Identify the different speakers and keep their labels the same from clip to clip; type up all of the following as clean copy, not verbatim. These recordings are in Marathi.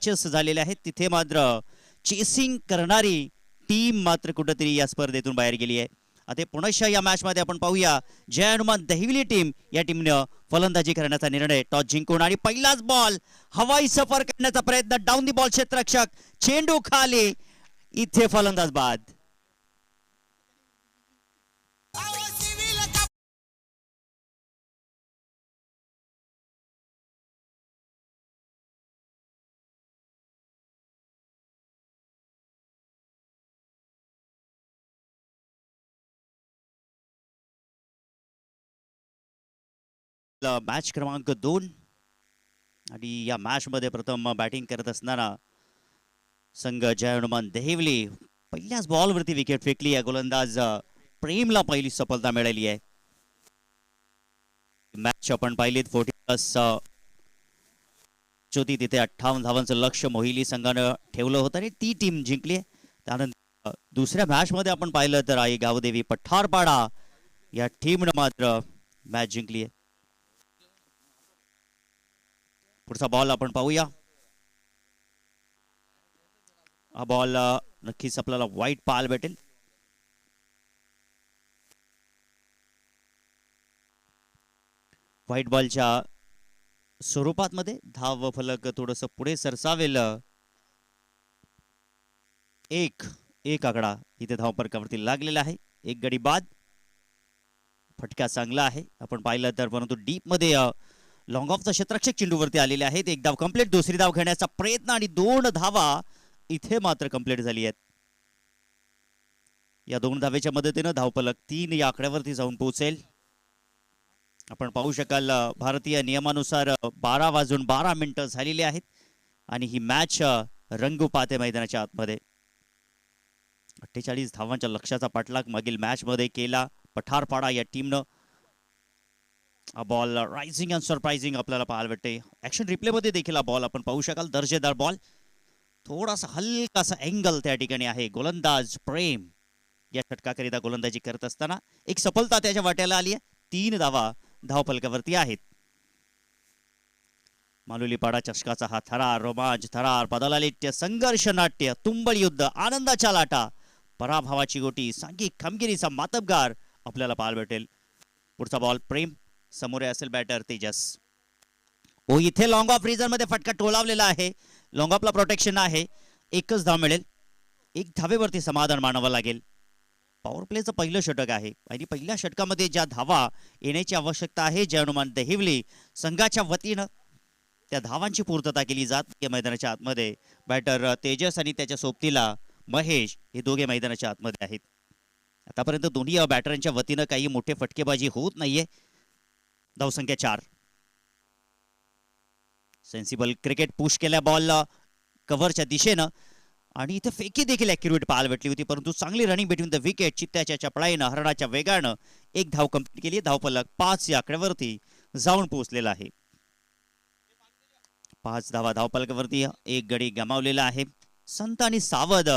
Speaker 1: मॅचेस झालेले आहेत तिथे मात्र चेसिंग करणारी टीम मात्र कुठेतरी या स्पर्धेतून बाहेर गेली आहे. आता पुनश्च या मॅच मध्ये आपण पाहूया जय हनुमान दहिवली टीम या टीमने फलंदाजी करण्याचा निर्णय टॉस जिंकून आणि पहिलाच बॉल हवाई सफर करण्याचा प्रयत्न डाऊन दी बॉल क्षेत्ररक्षक चेंडू खाली इथे फलंदाज बाद. मॅच क्रमांक 2 आणि या मॅच मध्ये प्रथम बॅटिंग करत असणारा संघ जय हनुमान देहिवली पहिल्याच बॉल वरती विकेट फेकली आहे. गोलंदाज प्रेमला पहिली सफलता मिळाली आहे. मॅच आपण पाहिलीत 40+ होती तिथे 58 धावांचं लक्ष मोहिली संघानं ठेवलं होतं आणि ती टीम जिंकली आहे. त्यानंतर दुसऱ्या मॅच मध्ये आपण पाहिलं तर आई गावदेवी पठारपाडा या टीमनं मात्र मॅच जिंकली आहे. पुढचा बॉल आपण पाहूया. हा बॉल नक्कीच आपल्याला वाईट पाहायला भेटेल. व्हाईट बॉलच्या स्वरूपात मध्ये धाव फलक थोडस पुढे सरसावेल. एक आकडा इथे धावफलकावरती लागलेला आहे. एक गडी बाद. फटका चांगला आहे आपण पाहिलं तर, परंतु डीप मध्ये लॉंग ऑफचा क्षेत्ररक्षक चेंडूवरती आलेले आहेत. एक धाव कंप्लीट. दुसरी धाव घेण्याचा प्रयत्न आणि 2 धावा इथे मात्र कंप्लीट झाली आहेत. या 2 धावेच्या मदतीने धावफलक 3 या आकड्यावरती जाऊन पोहोचेल. आपण पाहू शकाल भारतीय नियमानुसार 12:12 झालेली आहेत आणि ही मॅच रंगू पाहते मैदानाच्या आतमध्ये. 48 धावांच्या लक्ष्याचा पाठलाग मागील मॅच मध्ये केला पठारपाडा या टीमनं. हा बॉल रायझिंग अँड सरप्राइजिंग आपल्याला पाहायला भेटते. ऍक्शन रिप्ले मध्ये देखील हा बॉल आपण पाहू शकाल. दर्जेदार बॉल. थोडासा हलकासा अँगल त्या ठिकाणी आहे. गोलंदाज प्रेम या षटकाकरिता गोलंदाजी करत असताना एक सफलता त्याच्या वाट्याला आली आहे. 3 धावा धावफलकावरती आहेत. मालुलीपाडा चषकाचा हा थरार, रोमांच, थरार, पदालालित्य, संघर्ष नाट्य, तुंबळ युद्ध, आनंदाच्या लाटा, पराभवाची गोटी, सांघिक कामगिरीचा मातबगार आपल्याला पाहायला भेटेल. पुढचा बॉल प्रेम. समोर असेल बॅटर तेजस. इथे लॉंग ऑफ रिझन मध्ये फटका टोलावलेला आहे. लॉंग ऑफला प्रोटेक्शन आहे. एकच धाव मिळेल. 1 धावेवरती समाधान मानावं लागेल. पॉवर प्लेचं पहिलं षटक आहे आणि पहिल्या षटकामध्ये ज्या धावा येण्याची आवश्यकता आहे जय हनुमान दहिवली संघाच्या वतीनं त्या धावांची पूर्तता केली जात या मैदानाच्या आतमध्ये. बॅटर तेजस आणि त्याच्या सोबतीला महेश हे दोघे मैदानाच्या आतमध्ये आहेत. आतापर्यंत दोन्ही बॅटरांच्या वतीनं काही मोठे फटकेबाजी होत नाहीये. धावसंख्या 4. सेन्सिबल क्रिकेट पुश केल्या बॉल कव्हरच्या दिशेनं आणि इथे फेकी देखील ॲक्युरेट पाहायला भेटली होती, परंतु चांगली रनिंग बिटवीन द विकेट. चित्त्याच्या चपळाईनं हरणाच्या वेगानं 1 धाव कंप्लीट केली. धावफलक 5 या आकड्यावरती जाऊन पोहोचलेला आहे. 5 धावा धावफलकावरती. 1 गडी गमावलेला आहे. संत आणि सावध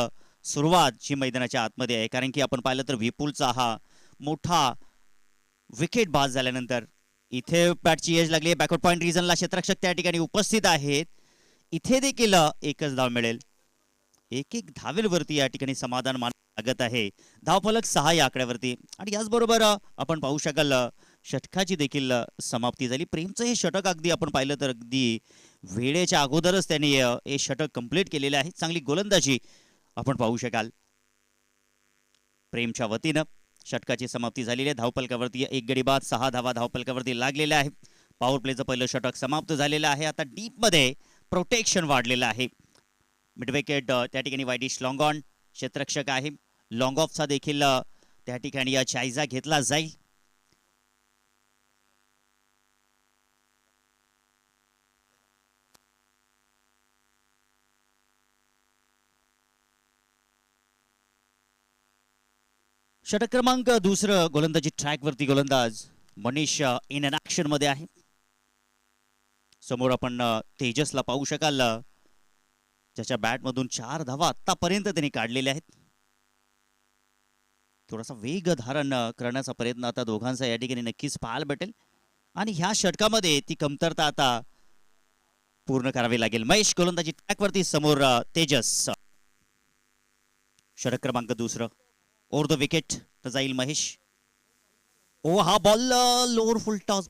Speaker 1: सुरुवात जी मैदानाच्या आतमध्ये आहे, कारण की आपण पाहिलं तर विपुलचा हा मोठा विकेट बाद झाल्यानंतर इथे बॅटची एज लागली. बॅकवर्ड पॉइंट रिजनला क्षेत्ररक्षक त्या ठिकाणी उपस्थित आहेत. इथे देखील एकच धाव मिळेल. 1 धावेवरती या ठिकाणी समाधान मानावं लागत आहे. धावफलक 6 या आकड्यावरती. आणि याचबरोबर आपण पाहू शकाल षटकाची देखील समाप्ती झाली. प्रेमचं हे षटक अगदी आपण पाहिलं तर अगदी वेळेच्या अगोदरच त्यांनी हे षटक कंप्लीट केलेले आहे. चांगली गोलंदाजी आपण पाहू शकाल. प्रेमच्या वतीनं षटकाची समाप्ती झालेली आहे. धावफलकावरती 1 गडी बाद. 6 धावा धावफलकावरती लागलेल्या आहे. पॉवर प्लेचं पहिलं षटक समाप्त झालेलं आहे. आता डीप मध्ये प्रोटेक्शन वाढलेलं आहे. मिड विकेट त्या ठिकाणी वाईडिश लॉंग ऑन क्षेत्ररक्षक आहे. लॉंग ऑफचा देखील त्या ठिकाणी या जायजा घेतला जाईल. षटक क्रमांक 2 गोलंदाजी ट्रॅक वरती गोलंदाज मनीष इन अन ऍक्शन मध्ये आहे. समोर आपण तेजसला पाहू शकाल, ज्याच्या बॅट मधून 4 धावा आतापर्यंत त्यांनी काढलेल्या आहेत. थोडासा वेग धारण करण्याचा प्रयत्न आता दोघांचा या ठिकाणी नक्कीच पाहायला भेटेल आणि ह्या षटकामध्ये ती कमतरता आता पूर्ण करावी लागेल. महेश गोलंदाजी ट्रॅकवरती, समोर तेजस. षटक क्रमांक दुसरं, ओव्हर द विकेट जाईल महेश. ओ हा बॉल लोअर फुल टॉस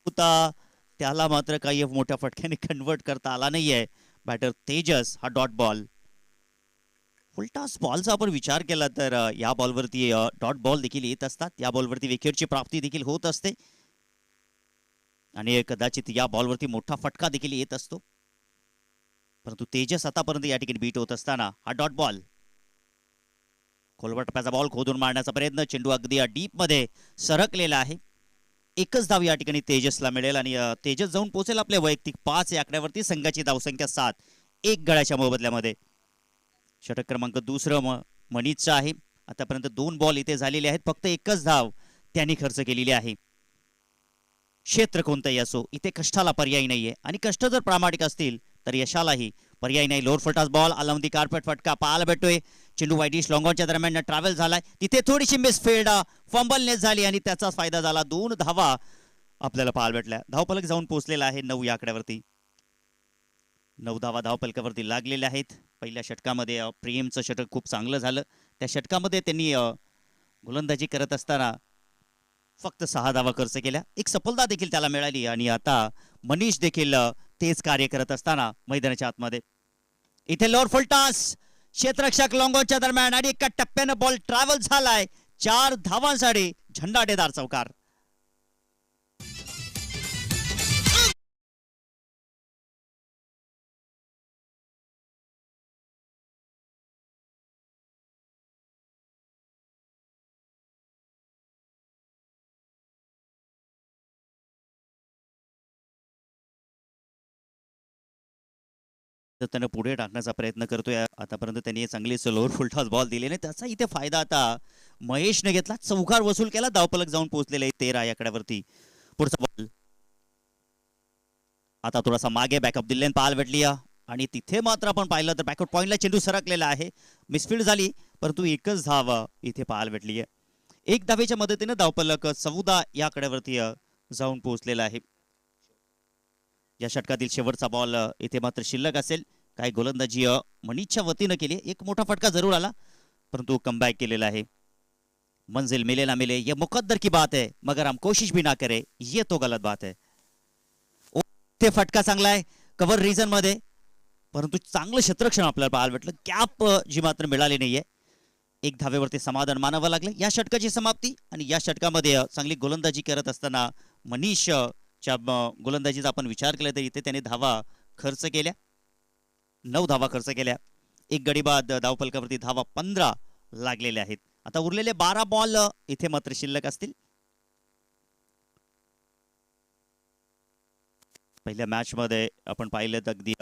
Speaker 1: होता, त्याला मात्र काही मोठ्या फटक्याने कन्वर्ट करता आला नाहीये बॅटर तेजस. हा डॉट बॉल. फुलटॉस बॉलचा आपण विचार केला तर या बॉलवरती डॉट बॉल देखील येत असतात, या बॉलवरती विकेटची प्राप्ती देखील होत असते आणि कदाचित या बॉलवरती मोठा फटका देखील येत असतो. परंतु तेजस आतापर्यंत या ठिकाणी बीट होत असताना हा डॉट बॉल. खोलवर टप्प्याचा बॉल खोदून मारण्याचा प्रयत्न, चेंडू अगदी डीप मध्ये सरकलेला आहे. एकच धाव या ठिकाणी तेजसला मिळेल आणि तेजस जाऊन पोहोचेल आपल्या वैयक्तिक 5 या आकड्यावरती. संघाची धावसंख्या 7, एक गळ्याच्या मोबदल्यामध्ये. षटक क्रमांक दुसरं मनीषचं आहे. आतापर्यंत 2 बॉल इथे झालेले आहेत, फक्त एकच धाव त्यांनी खर्च केलेली आहे. क्षेत्र कोणतंही असो, इथे कष्टाला पर्याय नाहीये आणि कष्ट जर प्रामाणिक असतील तर यशालाही पर्याय नाही. लोअर फुलटॉस बॉल, आलामदी कार्पेट फटका पाहायला भेटतोय. चेंडू वाईडिश लॉंगॉनच्या दरम्यान ट्रॅव्हल झालाय, तिथे थोडीशी मिसफील्ड, फंबलनेस झाली आणि त्याचाच फायदा झाला. 2 धावा आपल्याला पाहायला भेटल्या. धावफलक जाऊन पोहोचलेला आहे 9 या आकड्यावरती. 9 धावा धावफलकावरती लागलेल्या आहेत. पहिल्या षटकामध्ये प्रेमचं षटक खूप चांगलं झालं. त्या षटकामध्ये त्यांनी गोलंदाजी करत असताना फक्त 6 धावा खर्च केल्या. एक सफलता देखील त्याला मिळाली आणि आता मनीष देखील तेच कार्य करत असताना मैदानाच्या आतमध्ये. इथे लोअर फुलटॉस, क्षेत्ररक्षक लॉंगॉनच्या दरम्यान आणि एका टप्प्यानं बॉल ट्रॅव्हल झालाय. 4 धावांसाठी झंडाटेदार चौकार. त्यानं पुढे टाकण्याचा प्रयत्न करतोय. आतापर्यंत त्यांनी चांगलीच लोअर फुलटॉस बॉल दिले नाही, त्याचा इथे फायदा आता महेशने घेतला. चौकार वसूल केला. धावफलक जाऊन पोहोचलेले 13 या आकड्यावरती. पुढचा बॉल आता थोडासा मागे बॅकअप दिल्लीने पाहायला भेटली आणि तिथे मात्र आपण पाहिलं तर बॅकआउट पॉइंटला चेंडू सरकलेला आहे. मिसफील्ड झाली, परंतु एकच धाव इथे पाहायला भेटली आहे. एक धावेच्या मदतीने धावफलक 14 या आकड्यावरती जाऊन पोहोचलेला आहे. या षटकातील शेवटचा बॉल इथे मात्र शिल्लक असेल. काही गोलंदाजी मनीषच्या वतीनं केली. एक मोठा फटका जरूर आला, परंतु कमबॅक केलेला आहे. मंजिल मिले ना मिले ये मुकद्दर की बात है, मगर हम कोशिश भी ना करे ये तो गलत बात है. ते फटका चांगला आहे कव्हर रिजन मध्ये, परंतु चांगलं क्षेत्ररक्षण आपल्याला पाहायला भेटलं. गॅप जी मात्र मिळाली नाहीये. एक धावेवरती समाधान मानावं लागलं. या षटकाची समाप्ती आणि या षटकामध्ये चांगली गोलंदाजी करत असताना मनीष गोलंदाजीचा आपण विचार केला तर इथे त्याने धावा खर्च केल्या. 9 धावा खर्च केल्या. एक गडी बाद धावफलकावरती धावा 15 लागलेल्या आहेत. आता उरलेले 12 बॉल इथे मात्र शिल्लक असतील. पहिल्या मॅच मध्ये आपण पाहिलं तर अगदी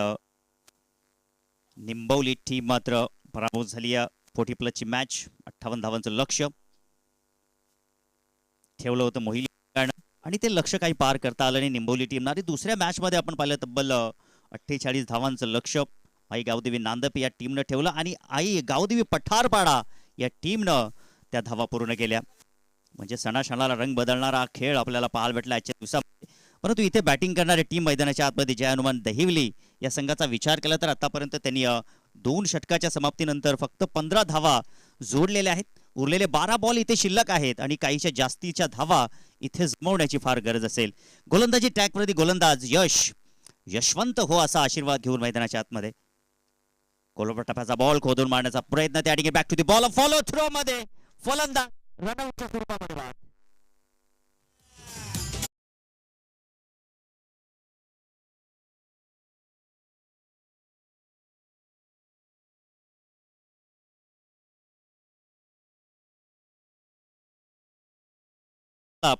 Speaker 1: निंबवली टीम मात्र पराभूत झाली. 40+ मॅच, 58 धावांचं लक्ष ठेवलं होतं मोहिली आणि ते लक्ष काही पार करता आलं नाही निंबवली टीमना. आणि दुसऱ्या मॅच मध्ये आपण पाहिलं तब्बल 48 धावांचं लक्ष आई गावदेवी नांदप या टीमनं ठेवलं आणि आई गावदेवी पठारपाडा या टीमनं त्या धावा पूर्ण केल्या. म्हणजे सणासणाला रंग बदलणारा खेळ आपल्याला पाहायला भेटला आजच्या दिवसामध्ये. परंतु इथे बॅटिंग करणारी टीम मैदानाच्या आतमध्ये जय हनुमान दहिवली या संघाचा विचार केला तर आतापर्यंत त्यांनी 2 षटकाच्या समाप्तीनंतर फक्त 15 धावा जोडलेल्या आहेत. उरलेले 12 बॉल इथे शिल्लक आहेत आणि काहीच्या जास्तीच्या धावा इथे जमवण्याची फार गरज असेल. गोलंदाजी ट्रॅकवरती गोलंदाज यशवंत हो असा आशीर्वाद घेऊन मैदानाच्या आतमध्ये. कोलवर टप्प्याचा बॉल खोदून मारण्याचा प्रयत्न, त्या ठिकाणी back to the ball, follow through मध्ये फलंदाज रनआउटच्या स्वरूपामध्ये बाद.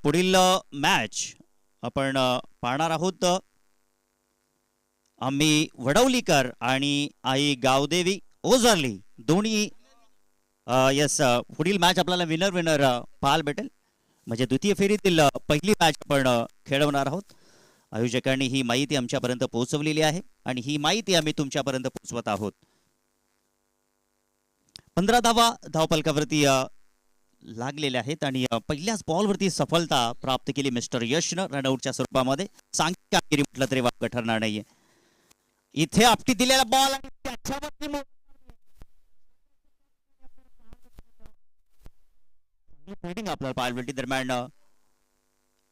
Speaker 1: पुढील मॅच आपण पाहणार आहोत. आम्ही वडवलीकर आणि आई गावदेवी ओझरली दोन्ही. यस, पुढील मॅच आपल्याला विनर पाहायला भेटेल. म्हणजे द्वितीय फेरीतील पहिली मॅच आपण खेळवणार आहोत. आयोजकांनी ही माहिती आमच्यापर्यंत पोहोचवलेली आहे आणि ही माहिती आम्ही तुमच्यापर्यंत पोहोचवत आहोत. 15 धावा धावफलकावरती लागलेले आहेत आणि पहिल्याच बॉलवरती सफलता प्राप्त केली मिस्टर यशनं रनआउटच्या स्वरूपामध्ये. सांघिक कामगिरी म्हटलं तरी वावगं ठरणार नाहीये. इथे आपटी दिलेला बॉल आणि त्याच्यावरती फिल्डिंग आपल्याला पाहायला भेटली. दरम्यान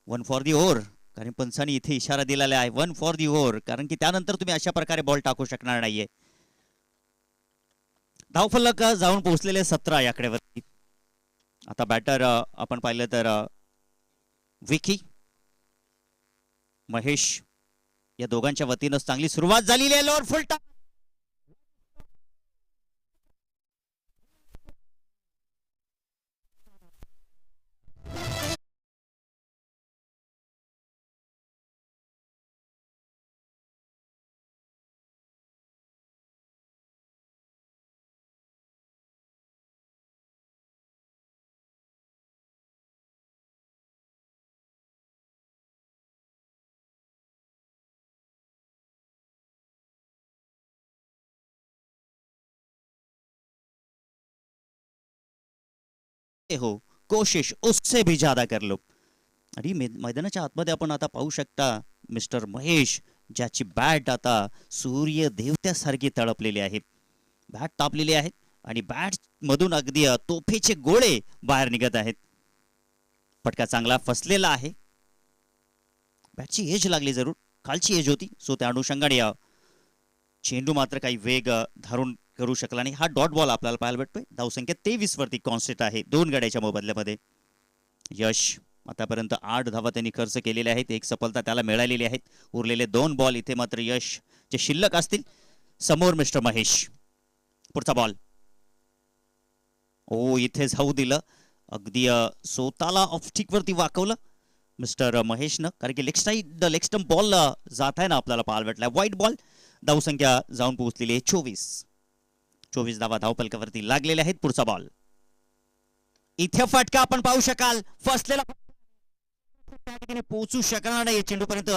Speaker 1: 1 फॉर दी ओव्हर, कारण पंचांनी इथे इशारा दिलेला आहे 1 फॉर दी ओव्हर, कारण की त्यानंतर तुम्ही अशा प्रकारे बॉल टाकू शकणार नाहीये. धावफलक जाऊन पोहोचलेले 17 या आकड्यावरती. आता बॅटर आपण पाहिलं तर विकी, महेश या दोघांच्या वतीनं चांगली सुरुवात झालेली आहे. लोअर फुल हो, कोशिश उससे भी ज्यादा कर लो. आणि मैदानाच्या आतमध्ये आपण आता पाहू शकता मिस्टर महेश, ज्याची बॅट आता सूर्य देवत्यासारखी तळपलेली आहे. बॅट तापलेली आहे आणि बॅट मधून अगदी तोफेचे गोळे बाहेर निघत आहेत. फटका चांगला फसलेला आहे. बॅटची एज लागली, जरूर खालची एज होती, सो त्या अनुषंगाने चेंडू मात्र काही वेग धरून करू शकला नाही. हा डॉट बॉल आपल्याला पाहायला भेटतोय. धावसंख्या 23 वरती कॉन्स्टंट आहे 2 गड्याच्या मोबदल्यामध्ये. यश आतापर्यंत 8 धावा त्यांनी खर्च केलेल्या आहेत, एक सफलता त्याला मिळालेली आहेत. उरलेले 2 बॉल इथे मात्र यश जे शिल्लक असतील. समोर मिस्टर महेश, पुढचा बॉल ओ इथे जाऊ दिलं, अगदी स्वतःला ऑफ स्टिक वरती वाकवलं मिस्टर महेशनं, कारण की लेग स्टंप बॉल जात आहे ना आपल्याला पाहायला भेटलाय. White ball. धावसंख्या जाऊन पोहोचलेली आहे 24 धावा धावपलकावरती लागलेल्या आहेत. पुढचा बॉल इथे फटका आपण पाहू शकाल, फसलेला पोहोचू शकणार नाही चेंडू पर्यंत.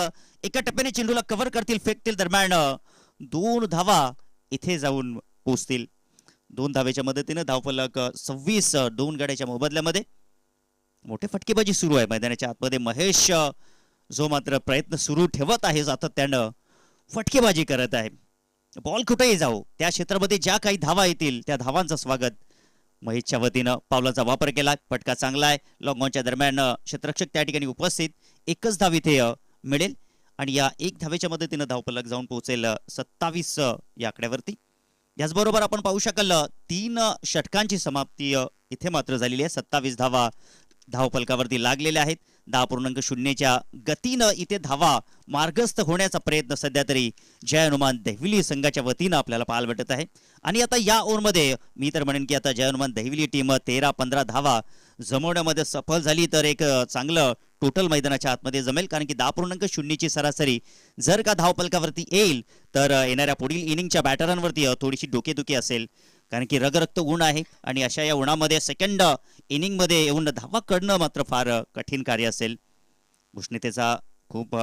Speaker 1: एका टप्प्याने चेंडूला कव्हर करतील, फेकतील. दरम्यान 2 धावा इथे जाऊन पोहोचतील. 2 धावेच्या मदतीने धावफलक 26 2 गड्याच्या मोबदल्यामध्ये. मोठे फटकेबाजी सुरू आहे मैदानाच्या आतमध्ये. महेश जो मात्र प्रयत्न सुरू ठेवत आहे सातत्यानं, फटकेबाजी करत आहे. बॉल कुठेही जाऊ, त्या क्षेत्रामध्ये ज्या काही धावा येतील त्या धावांचं स्वागत. महेशच्या वतीनं पावलाचा वापर केला. फटका चांगला आहे. लॉंग ऑनच्या दरम्यान क्षेत्ररक्षक त्या ठिकाणी उपस्थित. एकच धाव इथे मिळेल आणि या 1 धावेच्या मदतीनं धावफलक जाऊन पोहोचेल 27 या आकड्यावरती. याचबरोबर आपण पाहू शकाल 3 षटकांची समाप्ती इथे मात्र झालेली आहे. 27 धावा धावफलकावरती लागलेल्या आहेत. 10.0च्या गतीनं इथे धावा मार्गस्थ होण्याचा प्रयत्न सध्या तरी जय हनुमान दहिवली संघाच्या वतीनं आपल्याला पाहायला भेटत आहे. आणि आता या ओव्हरमध्ये मी तर म्हणेन की आता जय हनुमान दहिवली टीम 13-15 धावा जमवण्यामध्ये सफल झाली तर एक चांगलं टोटल मैदानाच्या आतमध्ये जमेल, कारण की 10.0ची सरासरी जर का धावफलकावरती येईल तर येणाऱ्या पुढील इनिंगच्या बॅटरांवरती थोडीशी डोकेदुखी असेल, कारण की रगरक्त ऊन आहे आणि अशा या उन्हामध्ये सेकंड इनिंग मध्ये येऊन धावा काढणं मात्र फार कठीण कार्य असेल. उष्णतेचा खूप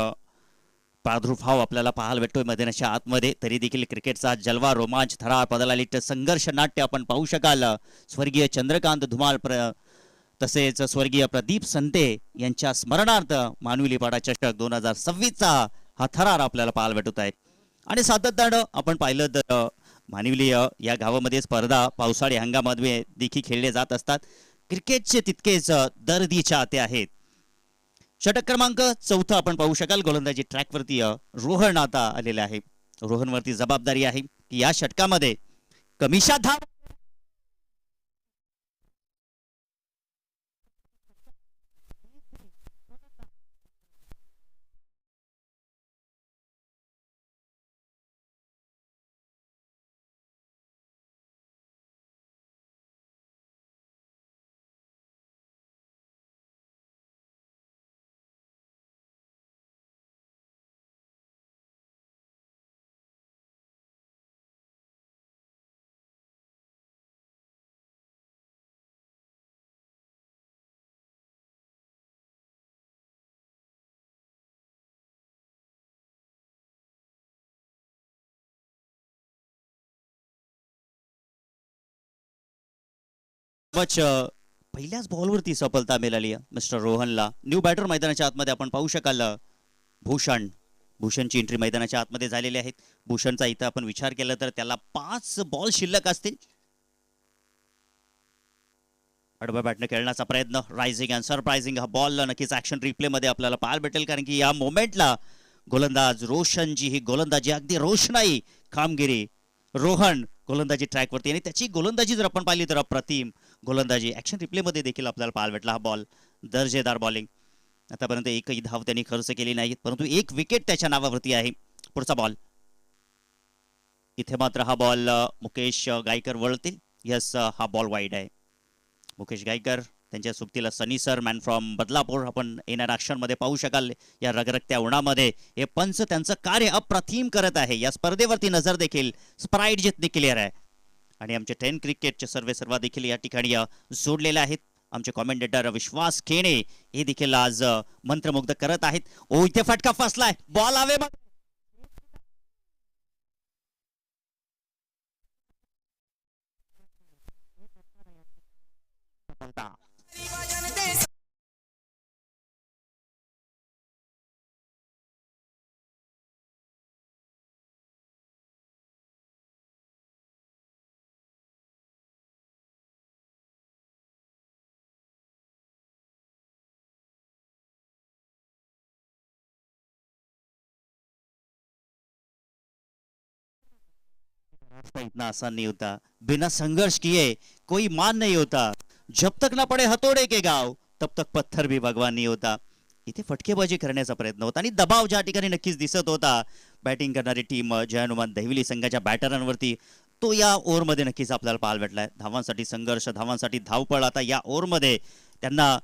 Speaker 1: प्रादुर्भाव आपल्याला पाहायला भेटतोय मैदानाच्या आतमध्ये. तरी देखील क्रिकेटचा जलवा, रोमांच, थरार पदाला संघर्ष नाट्य आपण पाहू शकाल. स्वर्गीय चंद्रकांत धुमाळ तसेच स्वर्गीय प्रदीप संते यांच्या स्मरणार्थ मानवी लिपाडा चषक 2026चा हा थरार आपल्याला पाहायला भेटत आहे. आणि सातत्यानं आपण पाहिलं तर मानिवली या गावामध्ये स्पर्धा पावसाळी हंगामामध्ये देखील खेळले जात असतात. क्रिकेटचे तितकेच दर्दी चाहते आहेत. षटक क्रमांक 4 आपण पाहू शकाल. गोलंदाजी ट्रॅकवरती रोहन आता आलेला आहे. रोहनवरती जबाबदारी आहे की या षटकामध्ये कमीशा धाव पहिल्याच बॉलवरती सफलता मिळाली मिस्टर रोहनला. न्यू बॅटर मैदानाच्या आतमध्ये आपण पाहू शकाल भूषण भूषणची एंट्री मैदानाच्या आतमध्ये झालेली आहेत. भूषणचा इथं आपण विचार केला तर त्याला 5 बॉल शिल्लक असतील. आडव्या बॅटने खेळण्याचा प्रयत्न, रायझिंग अँड सरप्रायझिंग हा बॉल नक्कीच ॲक्शन रिप्लेमध्ये आपल्याला पाहायला भेटेल, कारण की या मोमेंटला गोलंदाज रोशनजी ही गोलंदाजी अगदी रोषणाई कामगिरी. रोहन गोलंदाजी ट्रॅकवरती आणि त्याची गोलंदाजी जर आपण पाहिली तर अप्रतिम गोलंदाजी. ॲक्शन रिप्लेमध्ये देखील आपल्याला पाहायला भेटला हा बॉल. दर्जेदार बॉलिंग. आतापर्यंत एकही धाव त्यांनी खर्च केली नाही, परंतु एक विकेट त्याच्या नावावरती आहे. पुढचा बॉल. इथे मात्र हा बॉल मुकेश गायकर वळतील. यस, हा बॉल वाईड आहे. मुकेश गायकर त्यांच्या सुट्टीला सनी सर मॅन फ्रॉम बदलापूर आपण येणाऱ्या ॲक्शनमध्ये पाहू शकाल. या रगरगत्या उन्हामध्ये हे पंच त्यांचं कार्य अप्रतिम करत आहे. या स्पर्धेवरती नजर देखील स्प्राईट जितनी क्लिअर आहे. आणि आमचे 10 क्रिकेटचे सर्वा देखील या ठिकाणी जोडलेले आहेत. आमचे कॉमेंटेटर विश्वास खेणे हे देखील आज मंत्रमुग्ध करत आहेत. ओ इथे फटका फसलाय, बॉल आवे रास्ता इतना आसान नहीं होता, बिना संघर्ष किए कोई मान नहीं होता. जब तक ना पडे हतोडे के गाव तब तक पत्थर भी भगवान नहीं होता. इथे फटकेबाजी करण्याचा प्रयत्न होता आणि दबाव ज्या ठिकाणी नक्कीच दिसत होता. बॅटिंग करणारी टीम जय हनुमान दहिवली संघाच्या बॅटरांवरती तो या ओव्हरमध्ये नक्कीच आपल्याला पाहायला भेटलाय. धावांसाठी संघर्ष, धावांसाठी धावपळ. आता या ओव्हरमध्ये त्यांना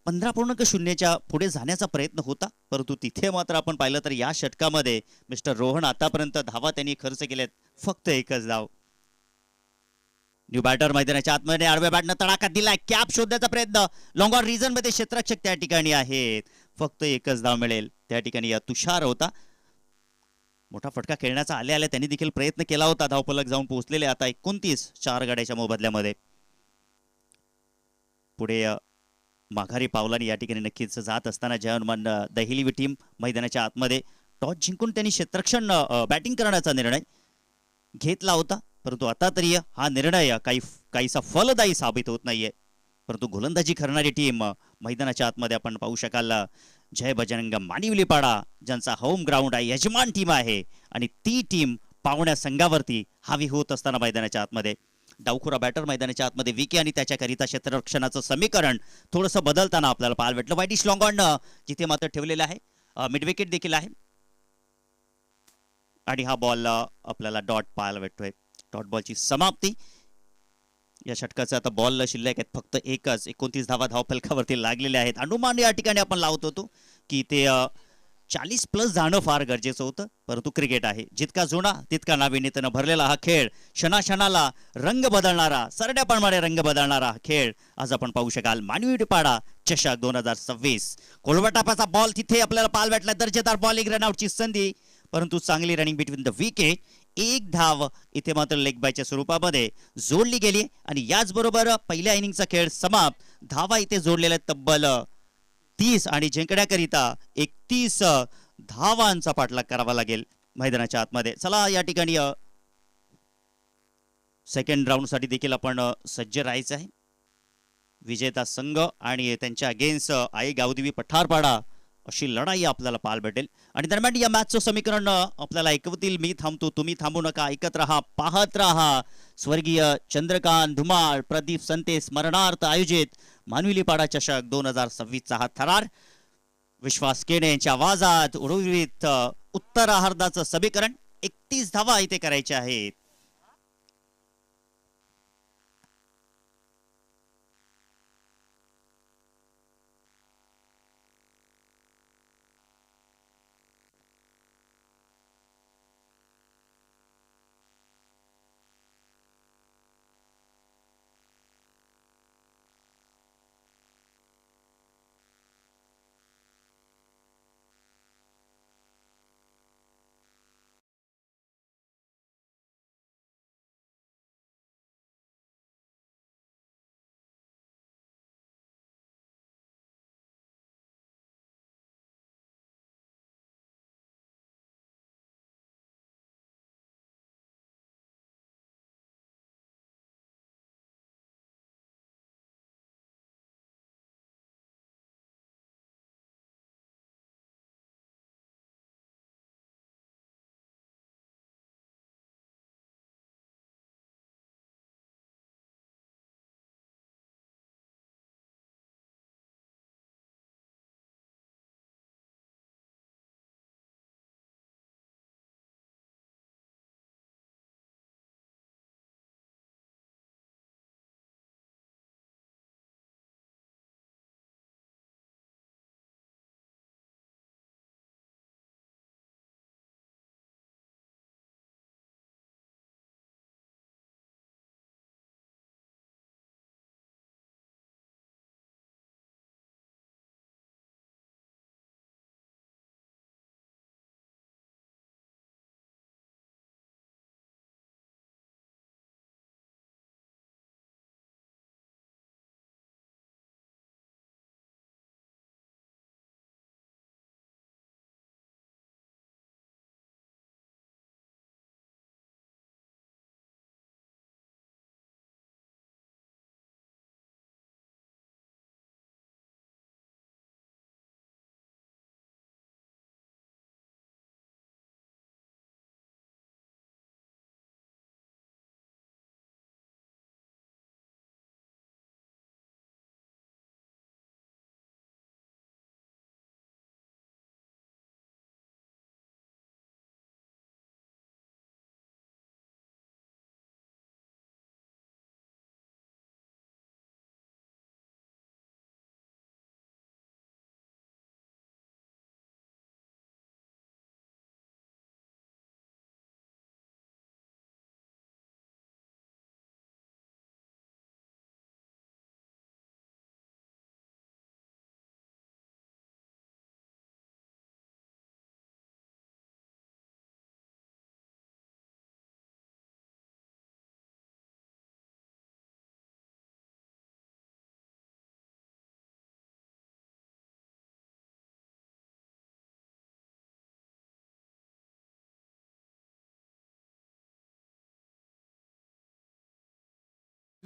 Speaker 1: 15.0च्या पुढे जाण्याचा प्रयत्न होता, परंतु तिथे मात्र आपण पाहिलं तर या षटकामध्ये मिस्टर रोहन आतापर्यंत धावा त्यांनी खर्च केल्यात फक्त एकच धाव. न्यू बॅटर मैदानाच्या आतमध्ये आडव्या बॅटनं तडाखा दिलाय. कॅप शोधण्याचा प्रयत्न, लॉंग ऑन रिझन मध्ये क्षेत्ररक्षक त्या ठिकाणी आहेत. फक्त एकच धाव मिळेल. त्या ठिकाणी या तुषार होता. मोठा फटका खेळण्याचा आले आले त्यांनी देखील प्रयत्न केला होता. धावफलक जाऊन पोहोचलेले आता 29 4 गाड्याच्या मोबदल्यामध्ये. पुढे माघारी पावलाने या ठिकाणी नक्कीच जात असताना जय हनुमान दहिली टीम मैदानाच्या आतमध्ये टॉस जिंकून त्यांनी क्षेत्ररक्षण बॅटिंग करण्याचा निर्णय घेतला होता, परंतु आता तरी हा निर्णय काहीसा फलदायी साबित होत नाहीये. परंतु गोलंदाजी करणारी टीम मैदानाच्या आतमध्ये आपण पाहू शकाल जय बजरंग मानिवलीपाडा ज्यांचा होम ग्राउंड आहे, यजमान टीम आहे आणि ती टीम पाहुण्या संघावरती हावी होत असताना मैदानाच्या आतमध्ये डावखुरा बॅटर मैदानाच्या आतमध्ये विके आणि त्याच्याकरिता क्षेत्ररक्षणाचं समीकरण थोडंसं बदलताना आपल्याला पाहायला भेटलं. वाईडिश लॉंग ऑन जिथे मात्र ठेवलेलं आहे, मिड विकेट देखील आहे आणि हा बॉल आपल्याला डॉट पाहायला भेटतोय. डॉट बॉलची समाप्ती. या षटकाचा आता बॉल शिल्लक आहेत फक्त एकच. 29 धावा धावफलकावरती लागलेल्या आहेत. अनुमान या ठिकाणी आपण लावत होतो की ते 40 प्लस जाणं फार गरजेचं होतं, परंतु क्रिकेट आहे, जितका जुना तितका नाविन्यतेनं भरलेला हा खेळ, क्षणाक्षणाला रंग बदलणारा, सरड्याप्रमाणे रंग बदलणारा हा खेळ आज आपण पाहू शकाल. मानवीपाडा चषक 2026. कोलवटापाचा बॉल तिथे आपल्याला पाहायला भेटला. दर्जेदार बॉलिंग, रनआउटची संधी, परंतु चांगली रनिंग बिटवीन द विकेट. एक धाव इथे मात्र लेग बायच्या स्वरूपामध्ये जोडली गेली आणि याचबरोबर पहिल्या इनिंगचा खेळ समाप्त. धावा इथे जोडलेल्या तब्बल 30 आणि जिंकण्याकरिता 31 धावांचा पाठलाग करावा लागेल मैदानाच्या आतमध्ये. चला या ठिकाणी सेकंड राऊंड साठी देखील आपण सज्ज राहायचं आहे. विजेता संघ आणि त्यांच्या अगेन्स्ट आई गावदेवी पठारपाडा अशी लढाई आपल्याला पाहायला भेटेल. आणि दरम्यान या मॅचचं समीकरण आपल्याला ऐकवतील. मी थांबतो, तुम्ही थांबू नका, ऐकत राहा, पाहत राहा. स्वर्गीय चंद्रकांत धुमाळ, प्रदीप संते स्मरणार्थ आयोजित मानविलीपाडा चषक 2026चा हा थरार. विश्वास केणे यांच्या आवाजात उडवित उत्तरार्धाचं समीकरण. 31 धावा इथे करायच्या आहेत.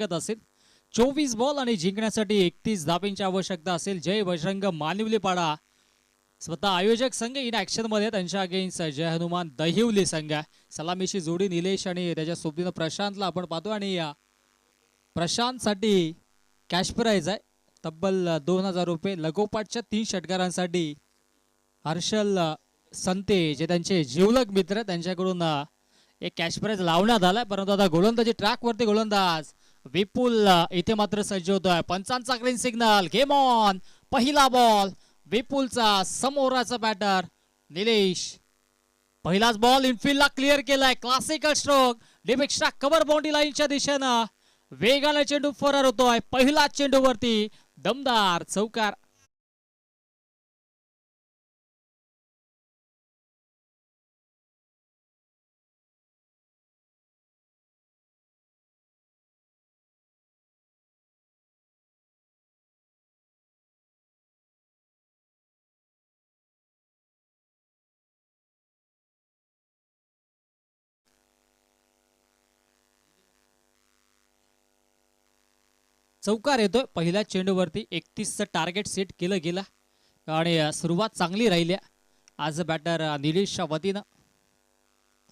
Speaker 2: असेल 24 बॉल आणि जिंकण्यासाठी 31 धाब्यांची आवश्यकता असेल. जय बजरंग मानिवलीपाडा स्वतः आयोजक संघ इन ऍक्शन मध्ये त्यांच्या अगेन्स्ट जय हनुमान दहिवली संघ. सलामीची जोडी निलेश आणि त्याच्या सोबतीनं प्रशांतला आपण पाहतो आणि प्रशांत साठी कॅश प्राइज आहे तब्बल 2000 रुपये. लगोपाठच्या 3 षटकारांसाठी हर्षल संते जे त्यांचे जीवलग मित्र त्यांच्याकडून एक कॅश प्राइज लावण्यात आलाय. परंतु आता गोलंदाजी ट्रॅक वरती गोलंदाज विपुल इथे मात्र सज्ज होतोय. पंचांचा ग्रीन सिग्नल. Game on. पहिला बॉल विपुलचा. समोराचा बॅटर निलेश. पहिलाच बॉल इनफिल्डला क्लिअर केलाय. Classical stroke. Deep extra cover boundary लाईनच्या दिशेनं वेगाने चेंडू फरार होतोय. पहिला चेंडू वरती दमदार चौकार. चौकार येतोय पहिल्या चेंडूवरती. 31चं टार्गेट सेट केलं गेलं आणि सुरुवात चांगली राहिली आज बॅटर निलेशच्या वतीनं.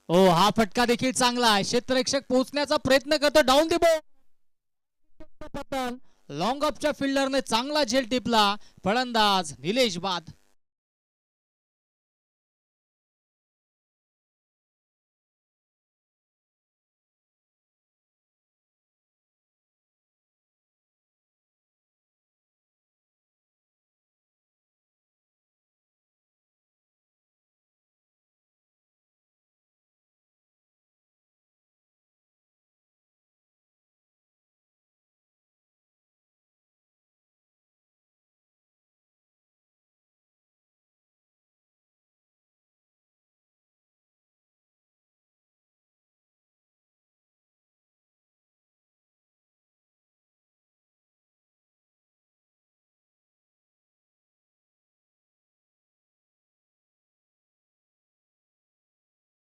Speaker 2: ओ हा फटका देखील चांगला आहे. क्षेत्ररक्षक पोहोचण्याचा प्रयत्न करतो. Down the ball. लॉंग ऑफच्या फिल्डरने चांगला झेल टिपला. फलंदाज निलेश बाद.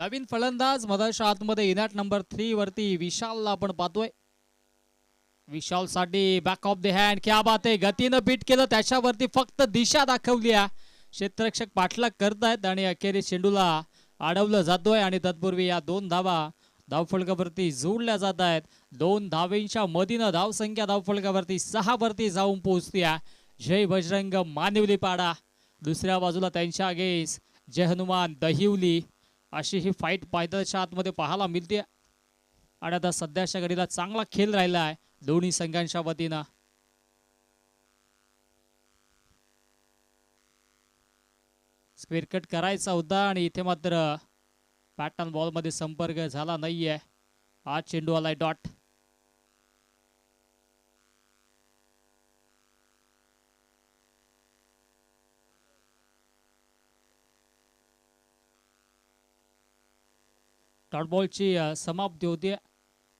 Speaker 2: नवीन फलंदाज मधाच्या आतमध्ये इनॅट नंबर 3 वरती विशालला आपण पाहतोय. विशाल साठी बॅक ऑफ द हँड. क्या बात आहे. गतीनं बीट केलं. त्याच्यावरती फक्त दिशा दाखवली. क्षेत्ररक्षक पाठलाग करतायत आणि अखेरीस चेंडूला अडवलं जातोय आणि तत्पूर्वी या 2 धावा धावफलकावरती जोडल्या जात आहेत. 2 धावेंच्या मदीनं धावसंख्या धावफलकावरती 6 वरती जाऊन पोहोचते. जय बजरंग मानिवलीपाडा. दुसऱ्या बाजूला त्यांच्या अगेन्स्ट जय हनुमान दहिवली. अशी ही फाईट पायदळच्या आतमध्ये पाहायला मिळते आणि आता सध्याच्या घडीला चांगला खेळ राहिला आहे दोन्ही संघांच्या वतीनं. स्क्वेअर कट करायचा होता आणि इथे मात्र पॅटर्न बॉल मध्ये संपर्क झाला नाहीये. आज चेंडू आलाय डॉट. डॉट बॉलची समाप्ती होते.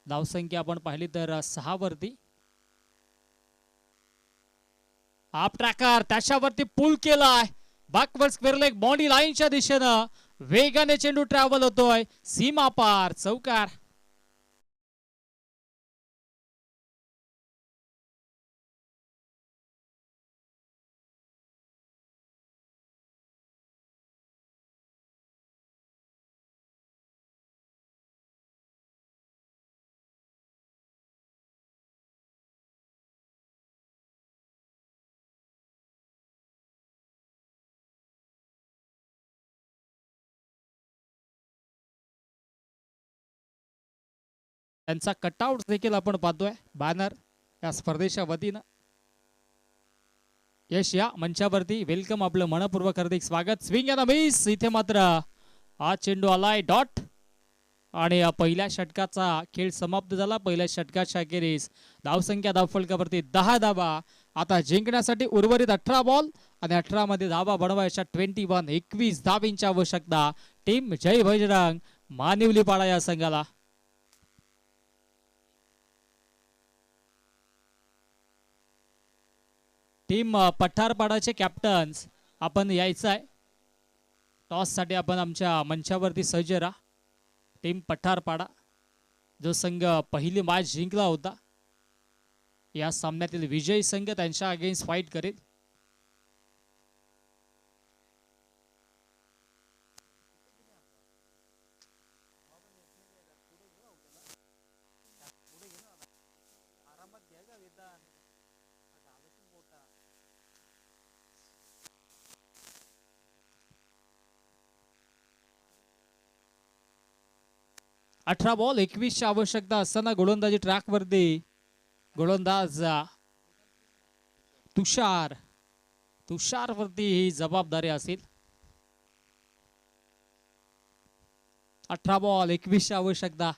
Speaker 2: धावसंख्या आपण पाहिली तर 6 वरती. आप ट्रॅकर त्याच्यावरती पुल केलाय. बॅकवर्ड स्क्वेअर लेग बाउंड्री लाईनच्या दिशेनं वेगाने चेंडू ट्रॅव्हल होतोय. सीमा पार चौकार. त्यांचा कटआउट देखील आपण पाहतोय बॅनर या स्पर्धेच्या वतीनं. यश या मंचावरती वेलकम. आपलं मनपूर्वक हार्दिक स्वागत. Swing and miss. इथे मात्र हा चेंडू आलाय डॉट आणि पहिल्या षटकाचा खेळ समाप्त झाला. पहिल्या षटकाच्या अखेरीस धावसंख्या धावफलकावरती 10 धावा. आता जिंकण्यासाठी उर्वरित 18 बॉल आणि 18 मध्ये धावा बनवायच्या 21 धावांची आवश्यकता टीम जय बजरंग मानिवलीपाडा या संघाला. टीम पठारपाडाचे कॅप्टन्स आपण यायचं आहे. टॉस साठी आपण आमच्या मंचावरती सज्ज राहा. टीम पठारपाडा जो संघ पहिली मॅच जिंकला होता या सामन्यातील विजयी संघ त्यांच्या अगेन्स्ट फाईट करेल. अठरा बॉल 21 आवश्यकता असताना गोलंदाजी ट्रॅक वरती गोलंदाज तुषार वरती ही जबाबदारी असेल. 18 बॉल 21 आवश्यकता.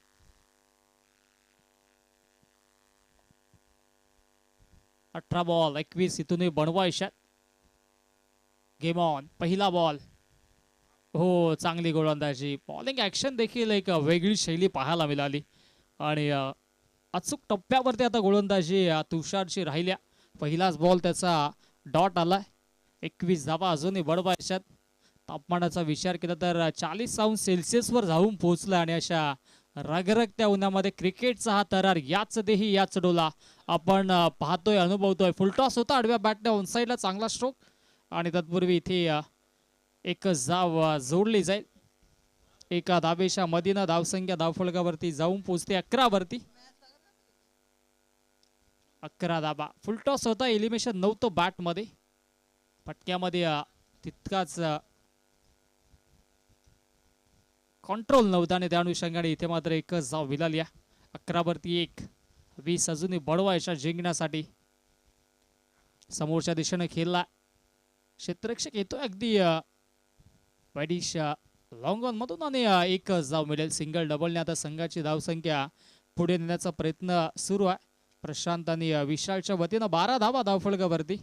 Speaker 2: अठरा बॉल 21 इथून बनवायच्यात. Game on. पहिला बॉल. हो, चांगली गोलंदाजी. बॉलिंग ऍक्शन देखील एक वेगळी शैली पाहायला मिळाली आणि अचूक टप्प्यावरती आता गोलंदाजी तुषारची राहिल्या. पहिलाच बॉल त्याचा डॉट आलाय. 21 धावा अजूनही बडवायच्यात. तापमानाचा विचार केला तर 40°C वर जाऊन पोहोचला आणि अशा रगरगत्या उन्हामध्ये क्रिकेटचा हा थरार याच देही याच डोला आपण पाहतोय, अनुभवतोय. फुलटॉस होता आडव्या बॅटने ऑनसाईडला, चांगला स्ट्रोक आणि तत्पूर्वी इथे एक धाव जोडली जाईल. एका धावेच्या मदीनं धावसंख्या धावफलकावरती जाऊन पोहोचते 11 वरती. 11 धाबा. फुलटॉस होता, एलिमिनेशन नव्हतं बॅट मध्ये. फटक्यामध्ये तितकाच कंट्रोल नव्हता आणि त्या अनुषंगाने इथे मात्र एकच धाव मिळाली. 11 वरती 1. 20 अजूनही बडवायच्या जिंकण्यासाठी. समोरच्या दिशेने खेळला क्षेत्ररक्षक येतोय अगदी वाईडिश लॉंग ऑन मधून आणि एकच धाव मिळेल. सिंगल डबलने आता संघाची धावसंख्या पुढे नेण्याचा प्रयत्न सुरू आहे. प्रशांत आणि विशालच्या वतीनं 12 धावा धावफलकावरती.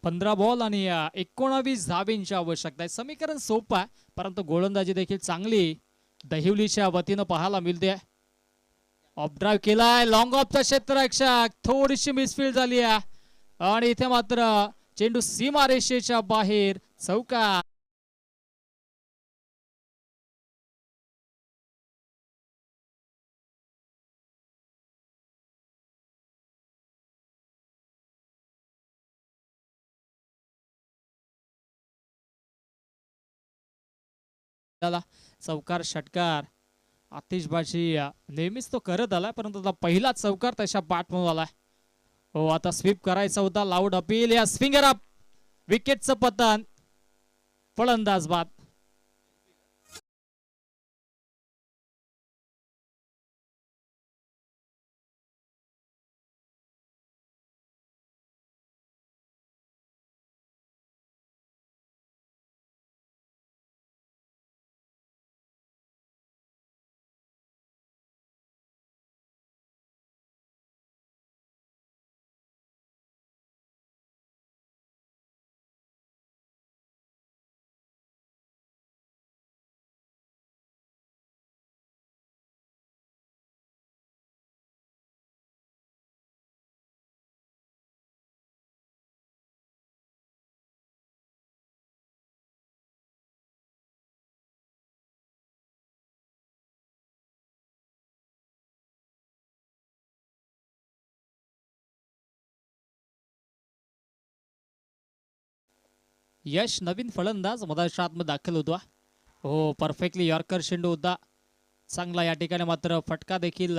Speaker 2: पंधरा बॉल आणि 19 धावेंची आवश्यकता आहे. समीकरण सोपं आहे, परंतु गोलंदाजी देखील चांगली दहिवलीच्या वतीनं पाहायला मिळते. ऑफ ड्राईव्ह केलाय. लॉंग ऑफचा क्षेत्ररक्षक, थोडीशी मिसफील्ड झाली आहे आणि इथे मात्र चेंडू सीमारेषेच्या बाहेर. चौका. चौकार षटकार आतिषबाजी नेहमीच तो करत आलाय, परंतु आता पहिला चौकार तशा बॅट म्हणून आलाय. हो, आता स्वीप करायचा होता. Loud appeal. या स्विंगर अप. विकेटचं पतन. फलंदाज बाद. यश नवीन फलंदाज मधाच्या आतमध्ये दाखल होतो. हो, परफेक्टली यॉर्कर चेंडू होता. चांगला या ठिकाणी मात्र फटका देखील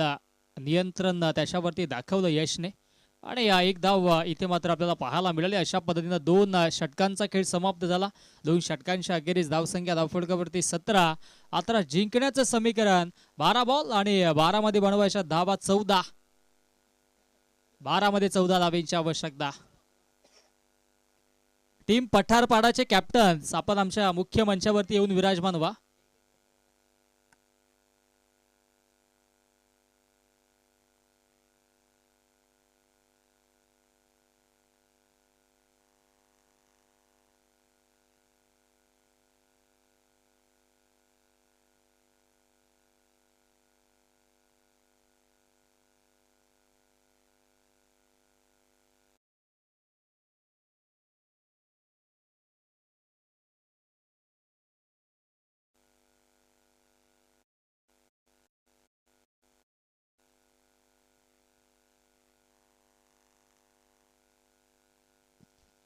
Speaker 2: नियंत्रण त्याच्यावरती दाखवलं यशने आणि एक धाव इथे मात्र आपल्याला पाहायला मिळाली. अशा पद्धतीनं 2 षटकांचा खेळ समाप्त झाला. 2 षटकांच्या अखेरीस धावसंख्या धावफलकावरती 17. आता जिंकण्याचं समीकरण 12 बॉल आणि 12 मध्ये बनवायच्या धावा 14. 12 मध्ये 14 धावेंची आवश्यकता. टीम पठारपाडाचे कॅप्टन आपण आमच्या मुख्य मंचावरती येऊन विराजमान व्हा.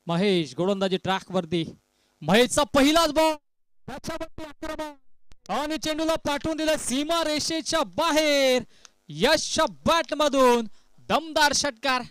Speaker 2: महेश गोलंदाजी ट्रॅक वरती. महेशचा पहिलाच बॉल त्याच्यावरती आक्रमण आणि चेंडूला पाठवून दिलं सीमा रेषेच्या बाहेर. यशच्या बॅट मधून दमदार षटकार.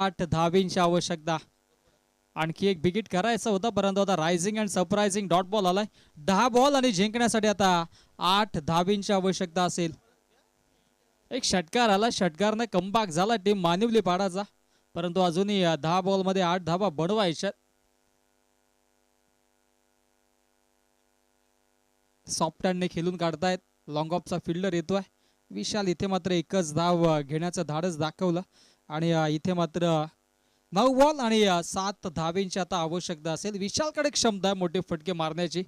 Speaker 2: आठ धावींची आवश्यकता. आणखी एक बिगिट करायचं होतं परंतु आता rising and surprising dot ball आलाय. 10 बॉल आणि जिंकण्यासाठी आता 8 धावींची आवश्यकता असेल. एक षटकार आला, षटकारने कमबॅक झाला टीम मानिवली पाडाचा, परंतु अजूनही 10 बॉल मध्ये 8 धावा बनवायच्या. सॉफ्ट हँडने खेळून काढतायत. लॉंग ऑफचा फिल्डर येतोय विशाल. इथे मात्र एकच धाव घेण्याचं धाडस दाखवलं आणि इथे मात्र 9 बॉल आणि 7 धावेंची आता आवश्यकता असेल. विशालकडे क्षमता आहे मोठे फटके मारण्याची.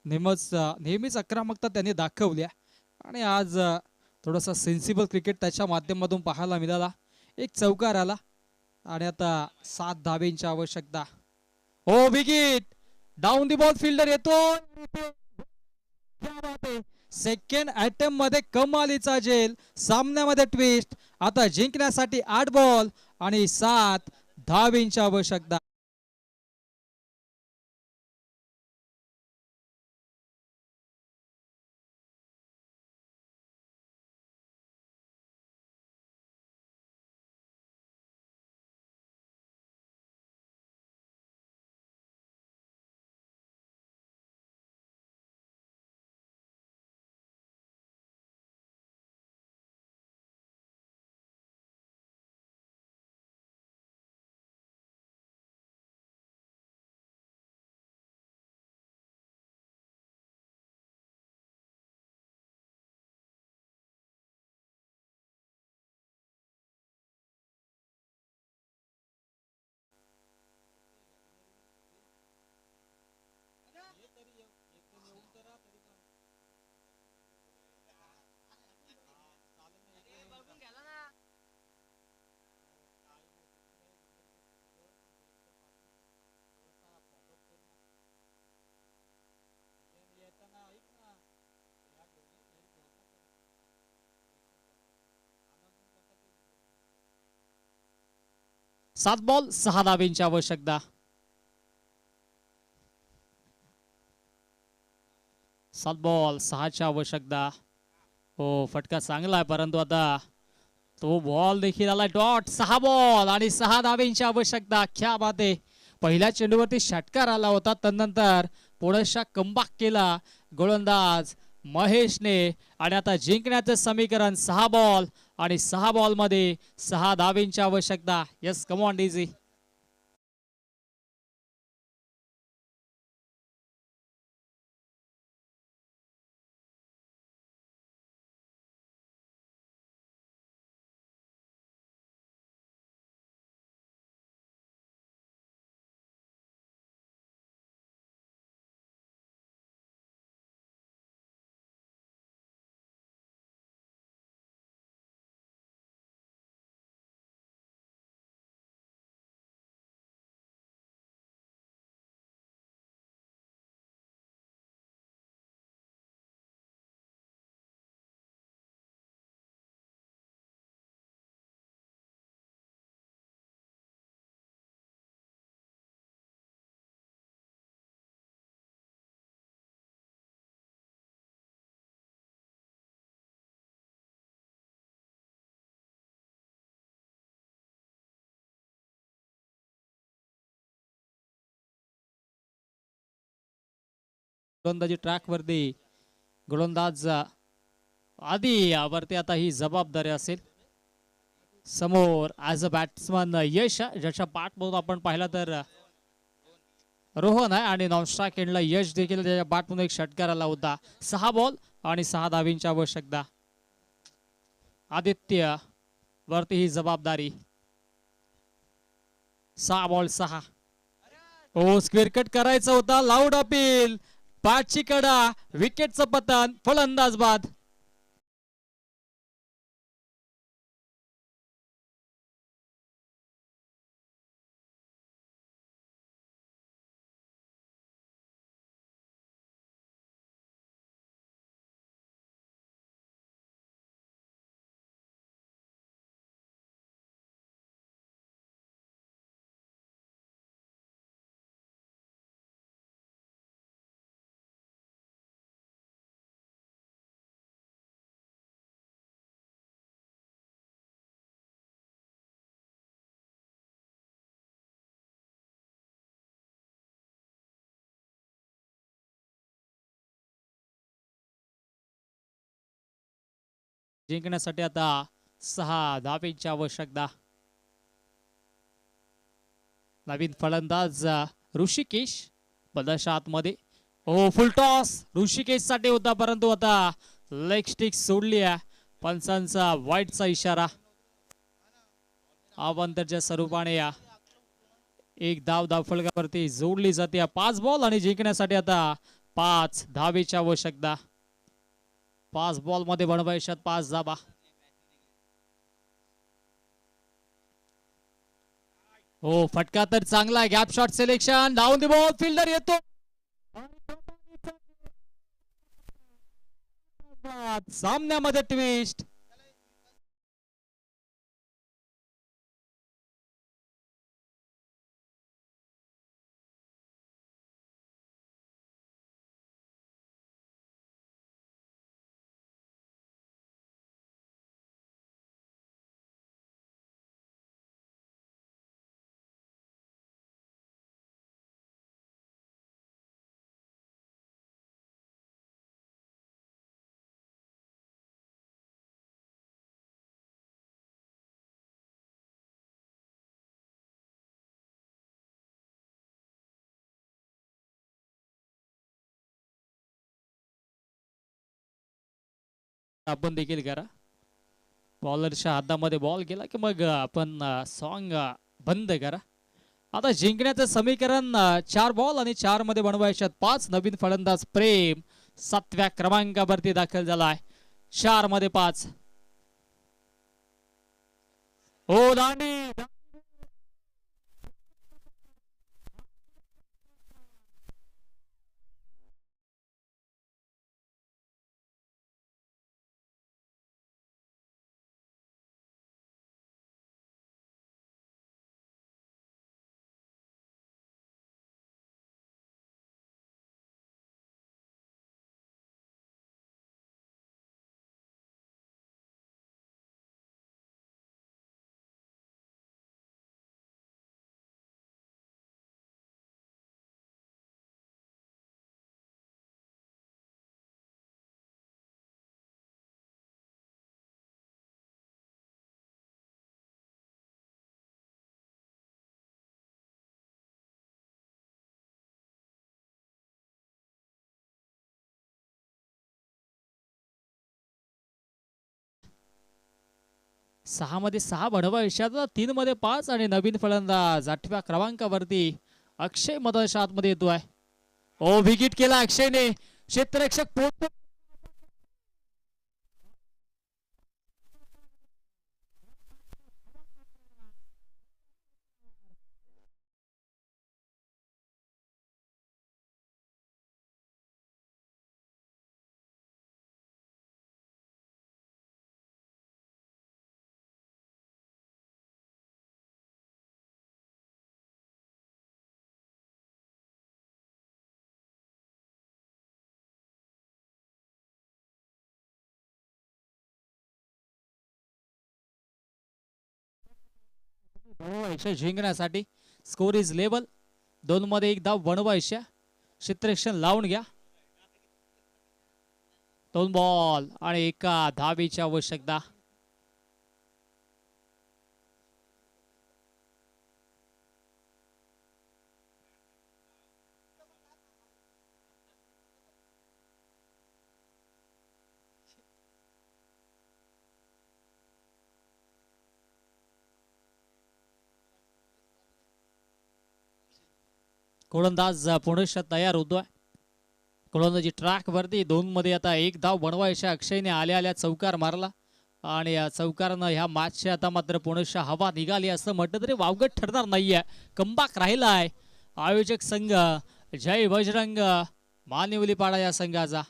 Speaker 2: नेहमीच आक्रमकता त्यांनी दाखवल्या आणि आज थोडासा सेन्सिबल क्रिकेट त्याच्या माध्यमातून पाहायला मिळाला. एक चौकार आला आणि आता 7 धावेंची आवश्यकता. हो wicket down the ball fielder येतो. सेकंड अटेम्प्ट मध्ये कमालीचा झेल. सामन्यामध्ये ट्विस्ट. आता जिंकण्यासाठी 8 बॉल आणि 7 धावेंची आवश्यकता. सात बॉल 6 धावेंची आवश्यकता. 7 बॉल 6ची आवश्यकता. हो फटका चांगला आहे परंतु आता तो बॉल देखील आला डॉट. 6 बॉल आणि 6 धावेंची आवश्यकता. क्या बात आहे. पहिल्या चेंडूवरती षटकार आला होता त्यानंतर पुढेशा कमबॅक केला गोलंदाज महेशने आणि आता जिंकण्याचं समीकरण 6 बॉल आणि 6 बॉल मध्ये 6 धावेंची आवश्यकता. यस कम ऑन डीजी. गोलंदाजी ट्रॅक वरती गोलंदाज आधी वरती आता ही जबाबदारी असेल. समोर ऍज अ बॅट्समन यश ज्याच्या बॅट मधून आपण पाहिला तर रोहन आहे आणि नॉनस्ट्राइक एंडला यश देखील त्याच्या बॅट मधून एक षटकार आला होता. 6 बॉल आणि 6 धावेंची आवश्यकता. आदित्य वरती ही जबाबदारी. 6 बॉल 6. ओ स्क्वेअर कट करायचा होता. Loud appeal. बॅटची कडा. विकेटचं पतन. फलंदाज बाद. जिंकण्यासाठी आता 6 धावेची आवश्यकता. नवीन फलंदाज ऋषिकेश बदलशा आतमध्ये. ओ फुल टॉस ऋषिकेश साठी होता, परंतु आता लेग स्टिक सोडली आहे. पंचांचा वाईटचा इशारा. अवंतरच्या स्वरूपाने एक धाव धावफलकावरती जोडली जाते. 5 बॉल आणि जिंकण्यासाठी आता 5 धावेची आवश्यकता. 5 बॉल मध्ये बनवायच्यात 5 धावा. हो फटका तर चांगला आहे. Gap shot selection down the ball. Fielder येतो. सामन्यामध्ये ट्विस्ट. आपण देखील करा. बॉलरच्या हातामध्ये बॉल गेला की मग आपण सॉन्ग बंद करा. आता जिंकण्याचं समीकरण 4 बॉल आणि 4 मध्ये बनवायच्यात 5. नवीन फलंदाज प्रेम 7व्या क्रमांकावरती दाखल झालाय. 4 मध्ये 5. हो दांडी. सहा मध्ये 6 बनवायच्यात. 3 मध्ये 5 आणि नवीन फलंदाज 8व्या क्रमांकावरती अक्षय मदनच्या आतमध्ये येतोय. ओ विकेट केला अक्षयने. क्षेत्ररक्षक पोहोचतो. बनवायच्या जिंकण्यासाठी स्कोर इज लेवल. 2 मध्ये 1 धाव बनवायच्या. क्षेत्ररक्षण लावून घ्या. 2 बॉल आणि 1 धावेची आवश्यकता. गोलंदाज पुनश्च तयार होतोय. गोलंदाजी ट्रॅक वरती. 2 मध्ये आता 1 धाव बनवायच्या. अक्षयने आल्या आल्या चौकार मारला आणि या चौकारानं ह्या मॅचची आता मात्र पुनश्च हवा निघाली असं म्हटलं तरी वावगत ठरणार नाहीये. कमबॅक राहिलाय आयोजक संघ जय बजरंग मानिवलीपाडा या संघाचा.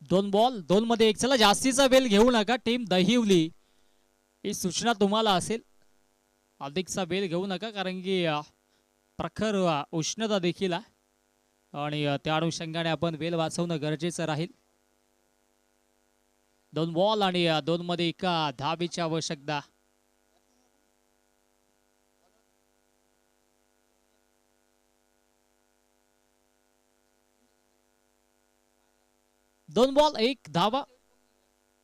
Speaker 2: दोन बॉल 2 मध्ये 1. चला जास्तीचा वेळ घेऊ नका. टीम दहिवली ही सूचना तुम्हाला असेल. अधिकचा वेळ घेऊ नका कारण की प्रखर उष्णता देखील आहे आणि त्या अनुषंगाने आपण वेळ वाचवणं गरजेचं राहील. 2 बॉल आणि 2 मध्ये 1 धावेची आवश्यकता. 2 बॉल 1 धावा.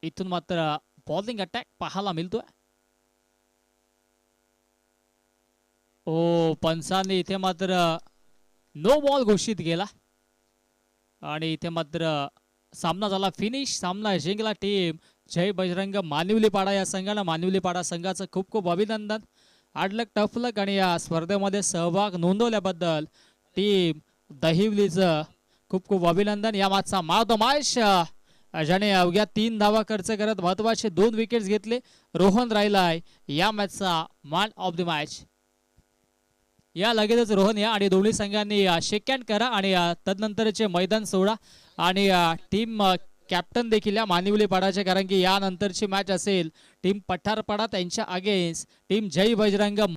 Speaker 2: इथून मात्र बॉलिंग अटॅक पाहायला मिळतोय. पंचांनी इथे मात्र नो बॉल घोषित केला आणि इथे मात्र सामना झाला फिनिश. सामना जिंकला टीम जय बजरंग मानिवलीपाडा या संघाला. मानिवलीपाडा संघाचं खूप खूप अभिनंदन. हार्ड लक, टफ लक आणि या स्पर्धेमध्ये सहभाग नोंदवल्याबद्दल टीम दहिवलीचं खूप खूप अभिनंदन. या मॅचचा मॅन ऑफ द मॅच ज्याने अवघ्या 3 धावा खर्च करत महत्वाचे 2 विकेट्स घेतले, रोहन राहिलाय या मॅचचा मॅन ऑफ द मॅच. या लगेचच रोहन या आणि दोन्ही संघांनी शेक हँड करा आणि तदनंतरचे मैदान सोडा आणि टीम कॅप्टन देखील या मानिवलीपाडाचे, कारण की यानंतरची मॅच असेल टीम पठारपाडा त्यांच्या अगेन्स्ट टीम जय बजरंग